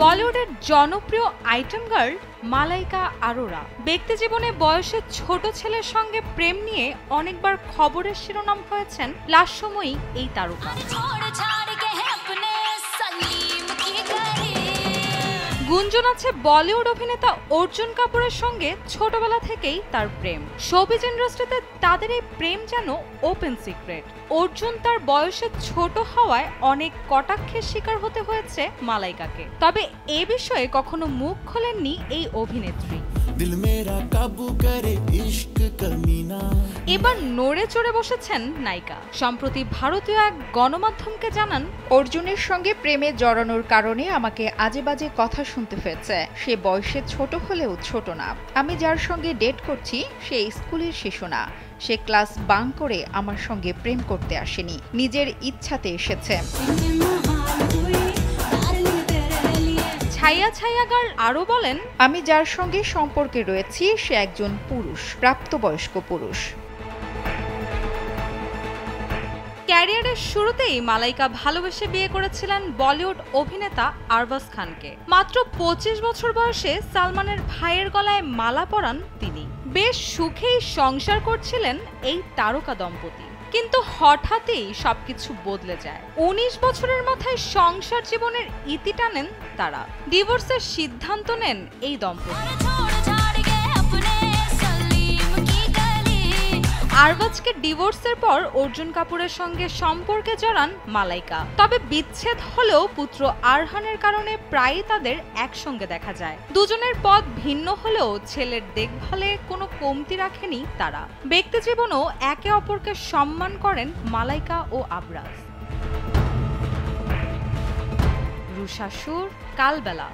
বলিউডের জনপ্রিয় item girl Malaika Arora ব্যক্তিজীবনে বয়সে ছোট ছেলের সঙ্গে প্রেম নিয়ে অনেকবার খবরের শিরোনাম হয়েছেন লাস্যময়ী এই তারকা। গুঞ্জন আছে বলিউড অভিনেতা অর্জুন কাপুরের সঙ্গে ছোটবেলা থেকেই তার প্রেম। শোবিজ ইন্ডাস্ট্রিতে তাদের এই প্রেম যেন ওপেন সিক্রেট। অর্জুন তার বয়সে ছোট হওয়ায় অনেক কটাক্ষের শিকার হতে হয়েছে মালাইকাকে। তবে এ বিষয়ে কখনো মুখ খোলেননি এই অভিনেত্রী। এবার নড়ে চড়ে বসেছেন নায়িকা। সম্প্রতি ভারতীয় এক গণমাধ্যমকে জানান, অর্জুনের সঙ্গে প্রেমে জড়ানোর কারণে আমাকে আজে বাজে কথা শুনতে হয়েছে। সে বয়সে ছোট হলেও ছোট না। আমি যার সঙ্গে ডেট করছি সে স্কুলের শিশু না। সে ক্লাস বাঙ্ক করে আমার সঙ্গে প্রেম করতে আসেনি, নিজের ইচ্ছাতে এসেছে। ছায়া ছায়া গার্ল আরও বলেন, আমি যার সঙ্গে সম্পর্কে রয়েছি সে একজন পুরুষ, প্রাপ্তবয়স্ক পুরুষ। ক্যারিয়ারের শুরুতেই মালাইকা ভালোবেসে বিয়ে করেছিলেন বলিউড অভিনেতা আরবাজ খানকে। মাত্র 25 বছর বয়সে সালমানের ভাইয়ের গলায় মালা পরান তিনি। বেশ সুখেই সংসার করছিলেন এই তারকা দম্পতি। কিন্তু হঠাৎই সবকিছু বদলে যায়। 19 বছরের মাথায় সংসার জীবনের ইতি টানেন তারা। ডিভোর্সের সিদ্ধান্ত নেন এই দম্পতি। আরবাজকে ডিভোর্সের পর অর্জুন কাপুরের সঙ্গে সম্পর্কে জড়ান মালাইকা। তবে বিচ্ছেদ হলেও পুত্র আরহানের কারণে প্রায়ই তাদের একসঙ্গে দেখা যায়। দুজনের পথ ভিন্ন হলেও ছেলের দেখভালে কোনো কমতি রাখেনি তারা। ব্যক্তিজীবনেও একে অপরকে সম্মান করেন মালাইকা ও আবরাজ। রুশা সুর, কালবেলা।